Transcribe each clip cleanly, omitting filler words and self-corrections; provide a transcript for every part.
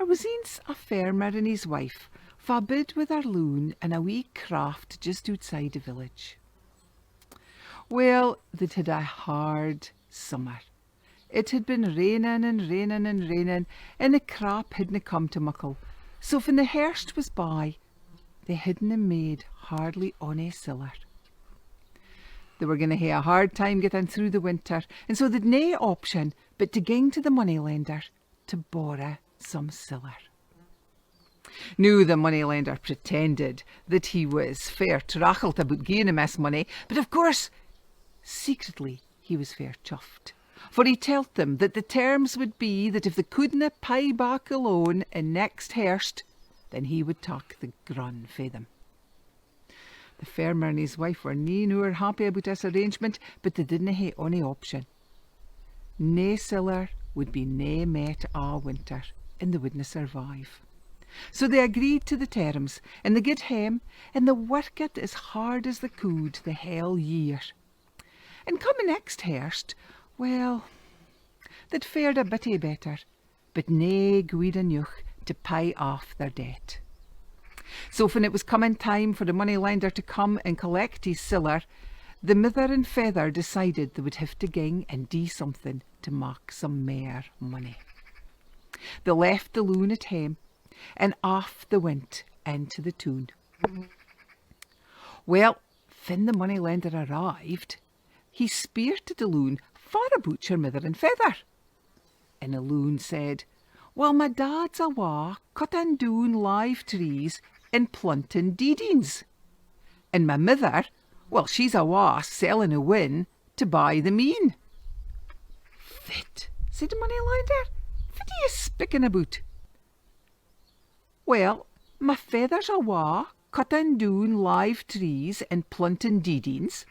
was eens a farmer and his wife forbid with their loon in a wee craft just outside the village. Well, they'd had a hard summer. It had been raining and raining and raining, and the crop hadna come to muckle. So when the herfst was by, they hadna made hardly ony siller. They were going to hae a hard time getting through the winter, and so they'd nae option but to ging to the moneylender to borrow some siller. Now the moneylender pretended that he was fair trachelt about gieing him his money, but of course, secretly he was fair chuffed. For he telled them that the terms would be that if they couldna pay back a loan in next herfst, then he would tak the grun fae them. The farmer and his wife were nae nor happy about this arrangement, but they didna hae ony option. Nae siller would be nae met a winter, and they wouldna survive. So they agreed to the terms, and they got hame, and they worked as hard as they could the hale year. And coming next herfst, well, they'd fared a bitty better, but nae guid enough to pay off their debt. So when it was coming time for the moneylender to come and collect his siller, the mither and fether decided they would have to ging and do something to mak some mair money. They left the loon at hame, and off they went into the town. Well, when the moneylender arrived, he spierted the loon far about your mither and fether. And the loon said, "Well, my dad's awa cutting down live trees and planting deedings. And my mither, well, she's awa selling a win to buy the mean." "Fit," said the moneylender, "what are you speaking about?" "Well, my fether's awa cutting down live trees and planting deedings,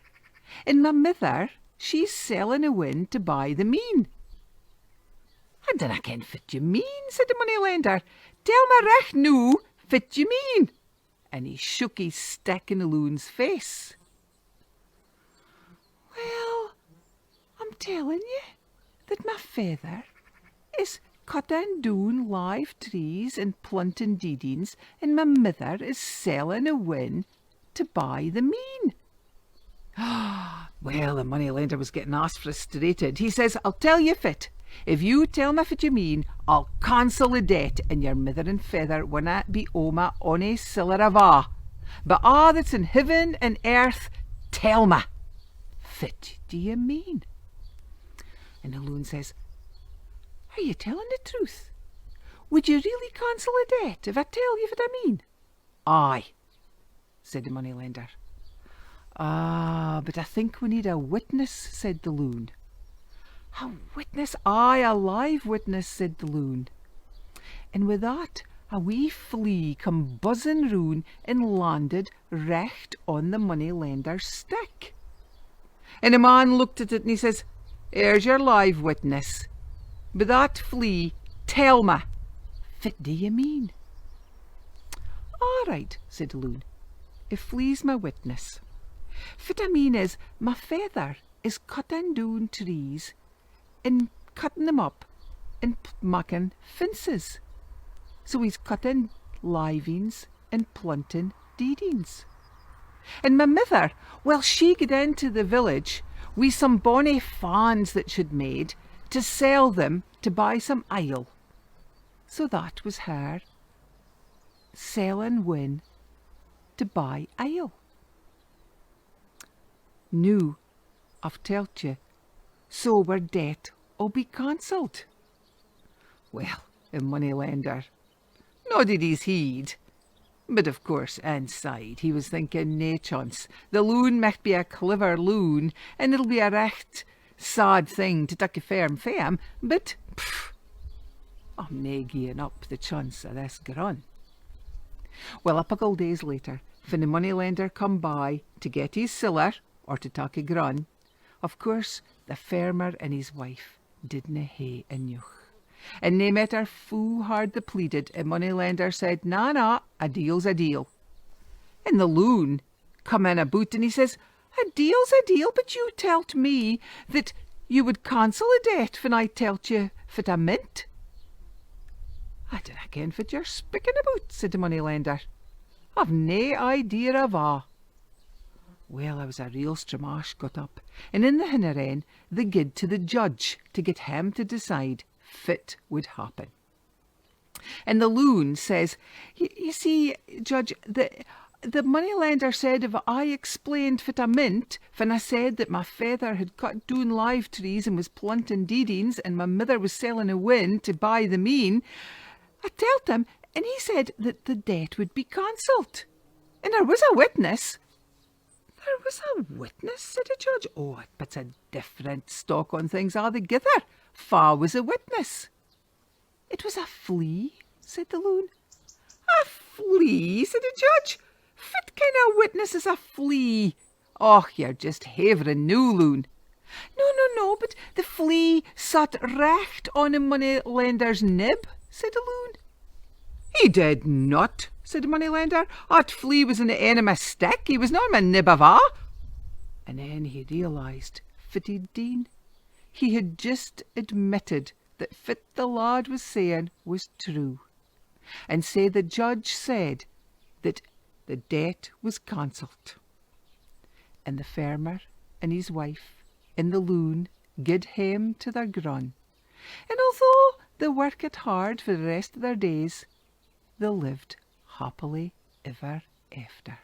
and my mither, she's selling a win to buy the mean." "I dinna ken what you mean," said the moneylender. "Tell me recht noo what you mean." And he shook his stick in the loon's face. "Well, I'm telling you that my fether is cutting down live trees and planting deedings, and my mither is selling a win to buy the mean." Well, the moneylender was getting ass frustrated. He says, "I'll tell you fit. If you tell me what you mean, I'll cancel the debt, and your mither and fether winna be oma ony siller ava. But a' that's in heaven and earth, tell me, what do you mean?" And the loon says, "Are you telling the truth? Would you really cancel a debt if I tell you what I mean?" "Aye," said the moneylender. "Ah, but I think we need a witness," said the loon. "A witness? Aye, a live witness," said the loon. And with that, a wee flea come buzzing round and landed recht on the moneylender's stick. And the man looked at it and he says, "Here's your live witness. But that flea, tell me, what do you mean?" "All right," said the loon, "if flea's my witness. What I mean is, my fether is cutting down trees and cutting them up and making fences. So he's cutting livings and planting deedings. And my mither, well, she got into the village wi' some bonny fans that she'd made to sell them to buy some ale. So that was her selling win to buy ale. Noo, I've tell't you, so our debt 'll be cancelled." Well, the moneylender nodded his heed, but of course inside he was thinking, nae chance, the loon micht be a clever loon, and it'll be a recht sad thing to take a firm fame, but I'm nae gieing up the chance of this grun. Well, a couple days later, when the moneylender come by to get his siller or to take a grun, of course the farmer and his wife didna hae enough. And no matter foo hard they pleaded, a moneylender said, "Na, a deal's a deal." And the loon come in aboot and he says, "A deal's a deal, but you tell't me that you would cancel a debt when I tell't you what I meant." I dinna ken what you're speaking about, said the moneylender. I've nae idea of a. Well, I was a real stramash got up, and in the hinnerin they gid to the judge to get him to decide fit would happen. And the loon says, you see, Judge, the moneylender said if I explained what I meant, when I said that my father had cut down live trees and was planting deedings, and my mother was selling a wind to buy the mean, I told him, and he said that the debt would be cancelled. And there was a witness. There was a witness, said the judge. Oh, it puts a different stock on things altogether. Fa was a witness. It was a flea, said the loon. A flea, said the judge. What kind of witness is a flea? Oh, you're just havering new, loon. No, but the flea sat recht on the moneylender's nib, said the loon. He did not, said the moneylender. That flea was in the end of my stick. He was not in my nib of a. And then he realised what he'd done. He had just admitted that what the lad was saying was true. And so the judge said that the debt was cancelled. And the farmer and his wife and the loon gid hame to their grun. And although they worked hard for the rest of their days, they lived happily ever after.